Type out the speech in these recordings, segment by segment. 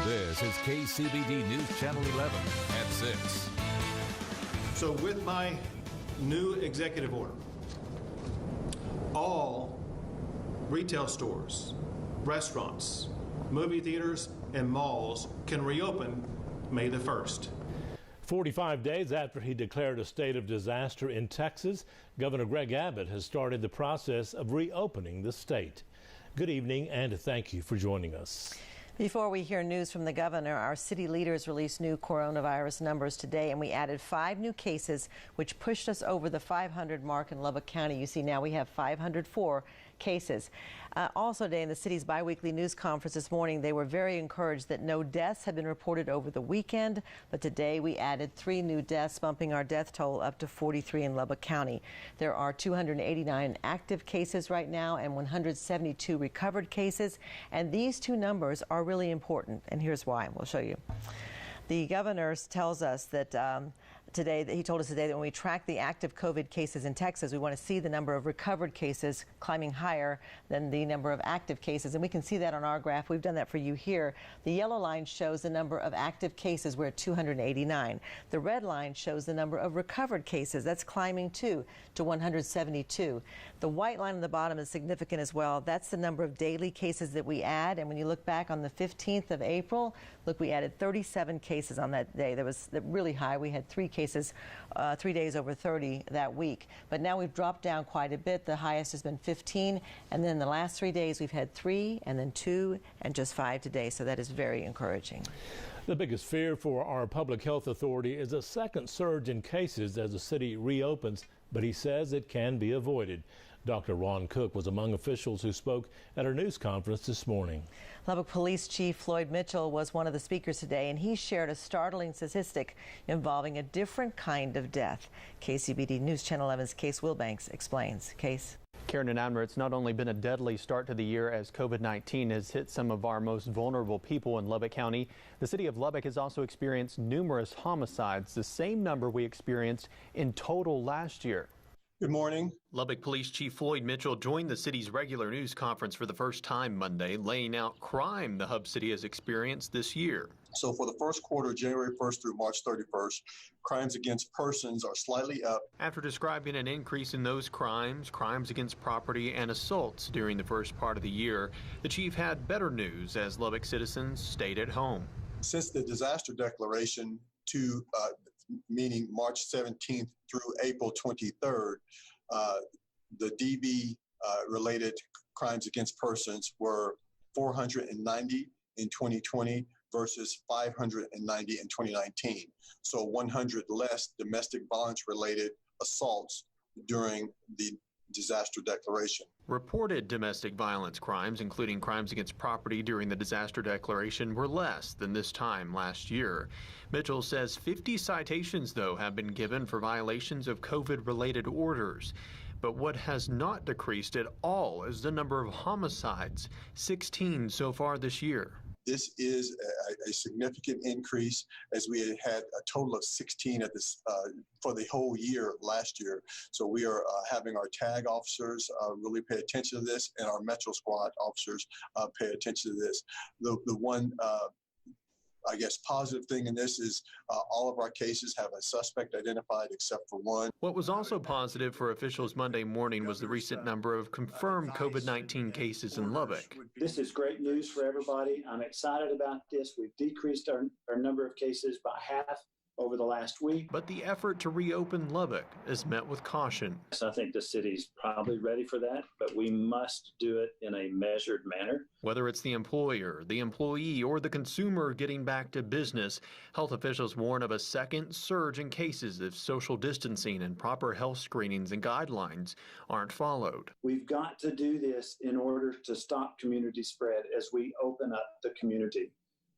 This is KCBD News Channel 11 at 6. So with my new executive order, all retail stores, restaurants, movie theaters, and malls can reopen May the 1st. 45 days after he declared a state of disaster in Texas, Governor Greg Abbott has started the process of reopening the state. Good evening and thank you for joining us. Before we hear news from the governor, our city leaders released new coronavirus numbers today, and we added 5 new cases, which pushed us over the 500 mark in Lubbock County. You see, now we have 504 cases. Also today in the city's biweekly news conference this morning, they were very encouraged that no deaths have been reported over the weekend, but today we added 3 new deaths, bumping our death toll up to 43 in Lubbock County. There are 289 active cases right now and 172 recovered cases, and these 2 numbers are really important, and here's why. We'll show you. The governor tells us that he told us today that when we track the active COVID cases in Texas, we want to see the number of recovered cases climbing higher than the number of active cases. And we can see that on our graph. We've done that for you here. The yellow line shows the number of active cases. We're at 289. The red line shows the number of recovered cases. That's climbing too to 172. The white line on the bottom is significant as well. That's the number of daily cases that we add. And when you look back on the 15th of April, look, we added 37 cases on that day. That was really high. We had 3 cases 3 days over 30 that week. But now we've dropped down quite a bit. The highest has been 15. And then the last 3 days we've had 3 and then 2 and just 5 today. So that is very encouraging. The biggest fear for our public health authority is a second surge in cases as the city reopens, but he says it can be avoided. Dr. Ron Cook was among officials who spoke at our news conference this morning. Lubbock Police Chief Floyd Mitchell was one of the speakers today, and he shared a startling statistic involving a different kind of death. KCBD News Channel 11's Case Wilbanks explains. Case. Karen and Abner, it's not only been a deadly start to the year as COVID-19 has hit some of our most vulnerable people in Lubbock County. The city of Lubbock has also experienced numerous homicides, the same number we experienced in total last year. Good morning. Lubbock Police Chief Floyd Mitchell joined the city's regular news conference for the first time Monday, laying out crime the hub city has experienced this year. So for the first quarter, January 1st through March 31st, crimes against persons are slightly up. After describing an increase in those crimes against property, and assaults during the first part of the year, the chief had better news as Lubbock citizens stayed at home. Since the disaster declaration meaning March 17th through April 23rd, the DV related crimes against persons were 490 in 2020 versus 590 in 2019. So 100 less domestic violence related assaults during the disaster declaration. Reported domestic violence crimes, including crimes against property during the disaster declaration, were less than this time last year. Mitchell says 50 citations, though, have been given for violations of COVID-related orders. But what has not decreased at all is the number of homicides, 16 so far this year. This is a significant increase, as we had a total of 16 at this for the whole year last year. So we are having our tag officers really pay attention to this, and our Metro Squad officers pay attention to this. The one I guess positive thing in this is all of our cases have a suspect identified except for one. What was also positive for officials Monday morning was the recent number of confirmed COVID-19 cases in Lubbock. This is great news for everybody. I'm excited about this. We've decreased our number of cases by half over the last week. But the effort to reopen Lubbock is met with caution. So I think the city's probably ready for that, but we must do it in a measured manner. Whether it's the employer, the employee, or the consumer getting back to business, health officials warn of a second surge in cases if social distancing and proper health screenings and guidelines aren't followed. We've got to do this in order to stop community spread as we open up the community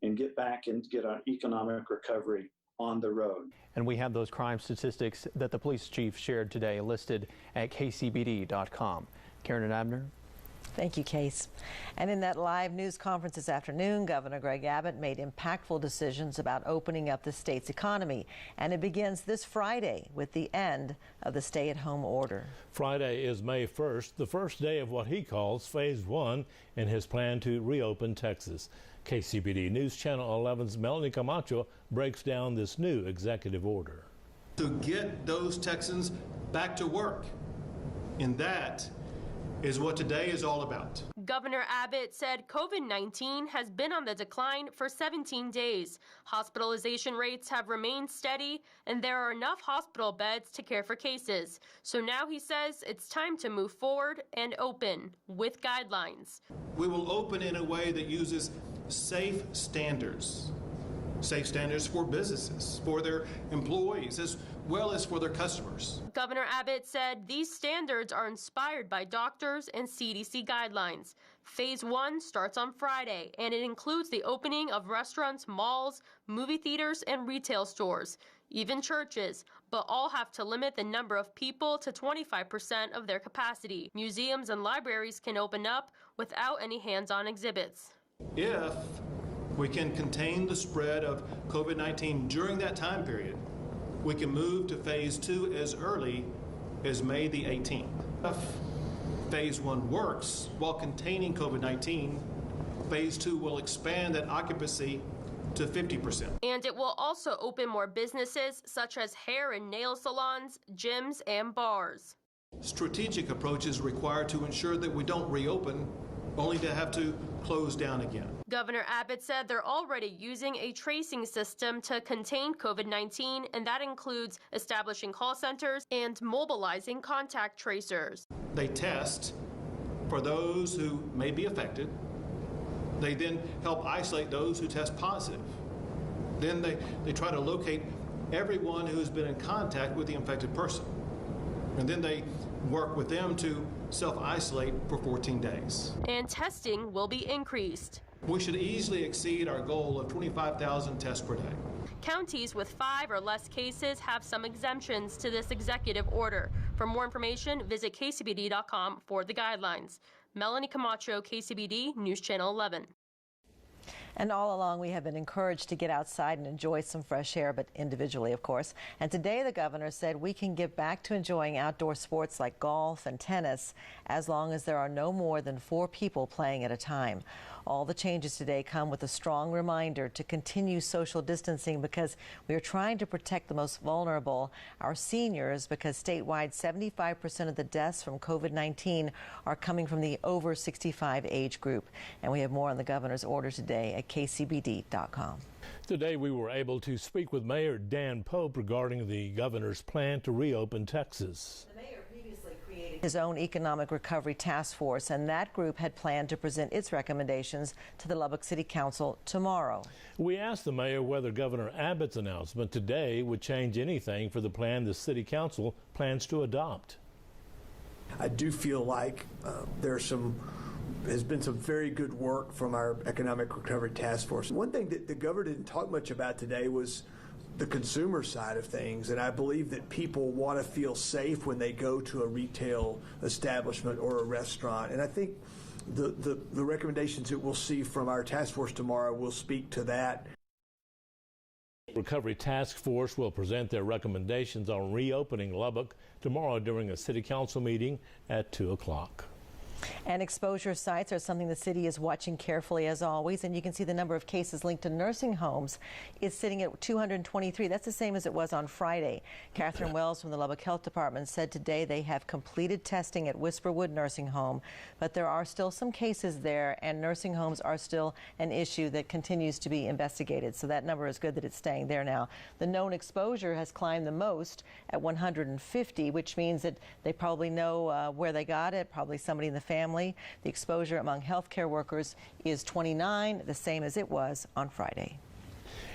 and get back and get our economic recovery on the road. And we have those crime statistics that the police chief shared today listed at kcbd.com. Karen and Abner. Thank you, Case. And in that live news conference this afternoon, Governor Greg Abbott made impactful decisions about opening up the state's economy. And it begins this Friday with the end of the stay-at-home order. Friday is May 1st, the first day of what he calls Phase 1 in his plan to reopen Texas. KCBD News Channel 11's Melanie Camacho breaks down this new executive order. To get those Texans back to work, and that is what today is all about. Governor Abbott said COVID-19 has been on the decline for 17 days. Hospitalization rates have remained steady, and there are enough hospital beds to care for cases. So now he says it's time to move forward and open with guidelines. We will open in a way that uses safe standards. Safe standards for businesses, for their employees, as well as for their customers. Governor Abbott said these standards are inspired by doctors and CDC guidelines. Phase 1 starts on Friday, and it includes the opening of restaurants, malls, movie theaters, and retail stores, even churches, but all have to limit the number of people to 25% of their capacity. Museums and libraries can open up without any hands-on exhibits. If we can contain the spread of COVID-19 during that time period, we can move to Phase 2 as early as May the 18th. If Phase 1 works while containing COVID-19, Phase 2 will expand that occupancy to 50%. And it will also open more businesses such as hair and nail salons, gyms, and bars. Strategic approaches required to ensure that we don't reopen only to have to close down again. Governor Abbott said they're already using a tracing system to contain COVID-19, and that includes establishing call centers and mobilizing contact tracers. They test for those who may be affected. They then help isolate those who test positive. Then they try to locate everyone who has been in contact with the infected person. And then they work with them to self-isolate for 14 days. And testing will be increased. We should easily exceed our goal of 25,000 tests per day. Counties with 5 or less cases have some exemptions to this executive order. For more information, visit kcbd.com for the guidelines. Melanie Camacho, KCBD News Channel 11. And all along, we have been encouraged to get outside and enjoy some fresh air, but individually, of course. And today, the governor said we can get back to enjoying outdoor sports like golf and tennis as long as there are no more than 4 people playing at a time. All the changes today come with a strong reminder to continue social distancing because we are trying to protect the most vulnerable, our seniors, because statewide 75% of the deaths from COVID-19 are coming from the over 65 age group. And we have more on the governor's order today at kcbd.com. Today we were able to speak with Mayor Dan Pope regarding the governor's plan to reopen Texas. The mayor previously created his own economic recovery task force, and that group had planned to present its recommendations to the Lubbock City Council tomorrow. We asked the mayor whether Governor Abbott's announcement today would change anything for the plan the City Council plans to adopt. I do feel like there's been some very good work from our Economic Recovery Task Force. One thing that the governor didn't talk much about today was the consumer side of things, and I believe that people want to feel safe when they go to a retail establishment or a restaurant, and I think the recommendations that we'll see from our task force tomorrow will speak to that. Recovery Task Force will present their recommendations on reopening Lubbock tomorrow during a City Council meeting at 2 o'clock. And exposure sites are something the city is watching carefully as always, and you can see the number of cases linked to nursing homes is sitting at 223. That's the same as it was on Friday. Catherine Wells from the Lubbock Health Department said today they have completed testing at Whisperwood Nursing Home, but there are still some cases there, and nursing homes are still an issue that continues to be investigated. So that number is good that it's staying there now. The known exposure has climbed the most at 150, which means that they probably know where they got it, probably somebody in the family. The exposure among healthcare workers is 29, the same as it was on Friday.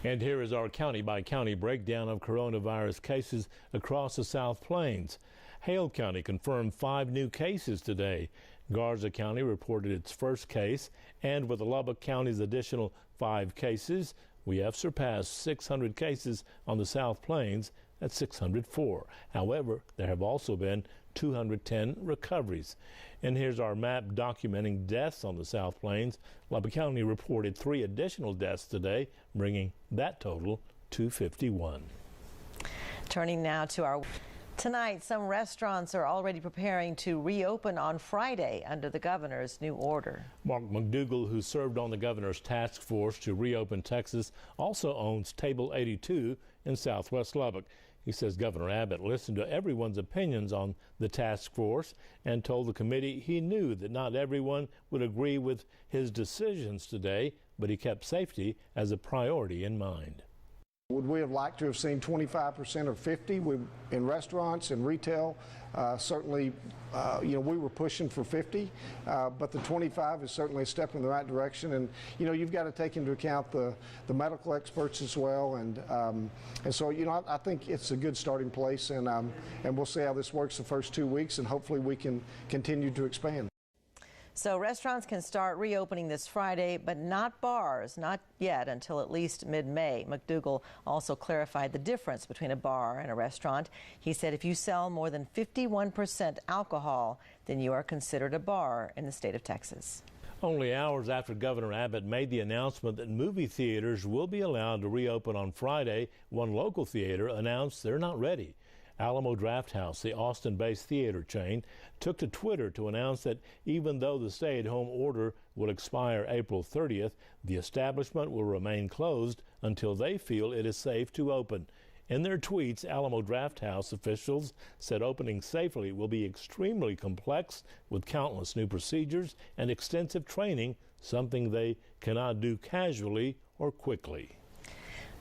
And here is our county-by-county breakdown of coronavirus cases across the South Plains. Hale County confirmed 5 new cases today. Garza County reported its first case, and with Lubbock County's additional 5 cases, we have surpassed 600 cases on the South Plains at 604. However, there have also been 210 recoveries. And here's our map documenting deaths on the South Plains. Lubbock County reported 3 additional deaths today, bringing that total to 51. Turning now to our... Tonight, some restaurants are already preparing to reopen on Friday under the governor's new order. Mark McDougal, who served on the governor's task force to reopen Texas, also owns Table 82 in southwest Lubbock. He says Governor Abbott listened to everyone's opinions on the task force and told the committee he knew that not everyone would agree with his decisions today, but he kept safety as a priority in mind. Would we have liked to have seen 25% or 50 in restaurants and retail? Certainly, we were pushing for 50, but the 25 is certainly a step in the right direction. And you've got to take into account the medical experts as well. And so I think it's a good starting place. And we'll see how this works the first 2 weeks, and hopefully we can continue to expand. So restaurants can start reopening this Friday, but not bars, not yet until at least mid-May. McDougal also clarified the difference between a bar and a restaurant. He said if you sell more than 51% alcohol, then you are considered a bar in the state of Texas. Only hours after Governor Abbott made the announcement that movie theaters will be allowed to reopen on Friday, one local theater announced they're not ready. Alamo Drafthouse, the Austin-based theater chain, took to Twitter to announce that even though the stay-at-home order will expire April 30th, the establishment will remain closed until they feel it is safe to open. In their tweets, Alamo Drafthouse officials said opening safely will be extremely complex with countless new procedures and extensive training, something they cannot do casually or quickly.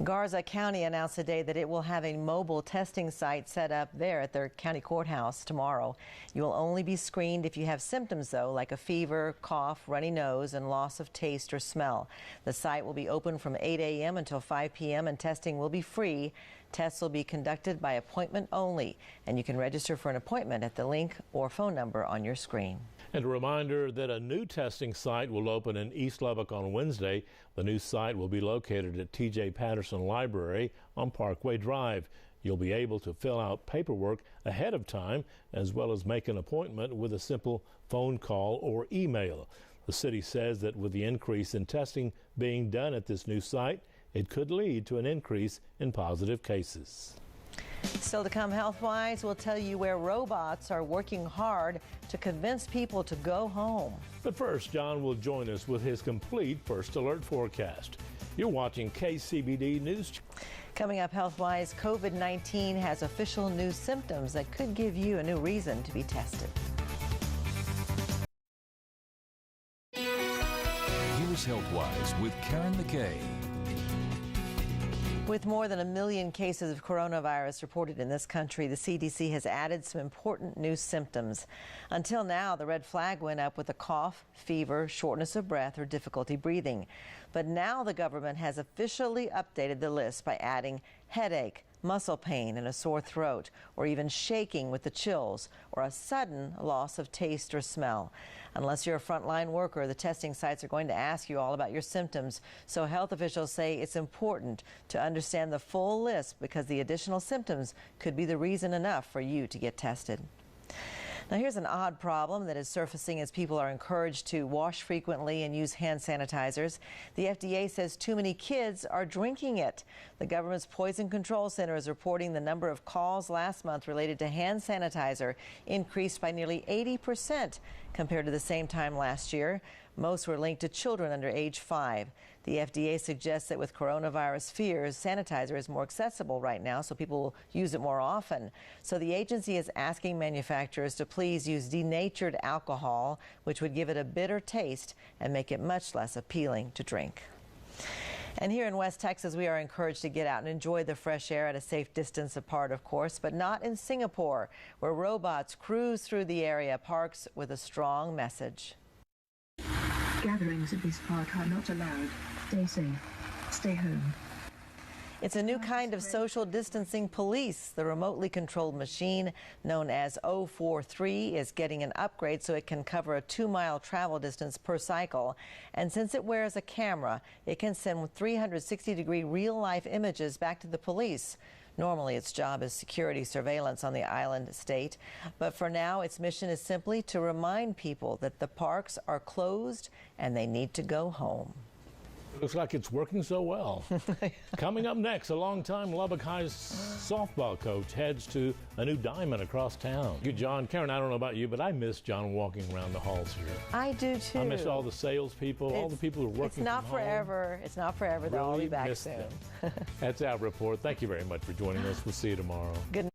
Garza County announced today that it will have a mobile testing site set up there at their county courthouse tomorrow. You will only be screened if you have symptoms, though, like a fever, cough, runny nose, and loss of taste or smell. The site will be open from 8 a.m. until 5 p.m. and testing will be free. Tests will be conducted by appointment only, and you can register for an appointment at the link or phone number on your screen. And a reminder that a new testing site will open in East Lubbock on Wednesday. The new site will be located at T.J. Patterson Library on Parkway Drive. You'll be able to fill out paperwork ahead of time, as well as make an appointment with a simple phone call or email. The city says that with the increase in testing being done at this new site, it could lead to an increase in positive cases. Still to come health-wise, we'll tell you where robots are working hard to convince people to go home. But first, John will join us with his complete First Alert forecast. You're watching KCBD News. Coming up health-wise, COVID-19 has official new symptoms that could give you a new reason to be tested. Here's Health-Wise with Karen McKay. With more than 1 million cases of coronavirus reported in this country, the CDC has added some important new symptoms. Until now, the red flag went up with a cough, fever, shortness of breath, or difficulty breathing. But now the government has officially updated the list by adding headache, muscle pain, and a sore throat, or even shaking with the chills, or a sudden loss of taste or smell. Unless you're a frontline worker, the testing sites are going to ask you all about your symptoms. So health officials say it's important to understand the full list because the additional symptoms could be the reason enough for you to get tested. Now here's an odd problem that is surfacing as people are encouraged to wash frequently and use hand sanitizers. The FDA says too many kids are drinking it. The government's Poison Control Center is reporting the number of calls last month related to hand sanitizer increased by nearly 80% compared to the same time last year. Most were linked to children under age 5. The FDA suggests that with coronavirus fears, sanitizer is more accessible right now, so people will use it more often. So the agency is asking manufacturers to please use denatured alcohol, which would give it a bitter taste and make it much less appealing to drink. And here in West Texas, we are encouraged to get out and enjoy the fresh air at a safe distance apart, of course, but not in Singapore, where robots cruise through the area parks with a strong message. Gatherings at this park are not allowed. Stay safe. Stay home. It's a new kind of social distancing police. The remotely controlled machine known as 043 is getting an upgrade so it can cover a 2-mile travel distance per cycle. And since it wears a camera, it can send 360-degree real-life images back to the police. Normally, its job is security surveillance on the island state, but for now, its mission is simply to remind people that the parks are closed and they need to go home. Looks like it's working so well. Coming up next, a longtime Lubbock High softball coach heads to a new diamond across town. You, John, Karen, I don't know about you, but I miss John walking around the halls here. I do too. I miss all the salespeopeople, all the people who are working It's not from forever. home. It's not forever. They'll all be back soon. That's our report. Thank you very much for joining us. We'll see you tomorrow. Good.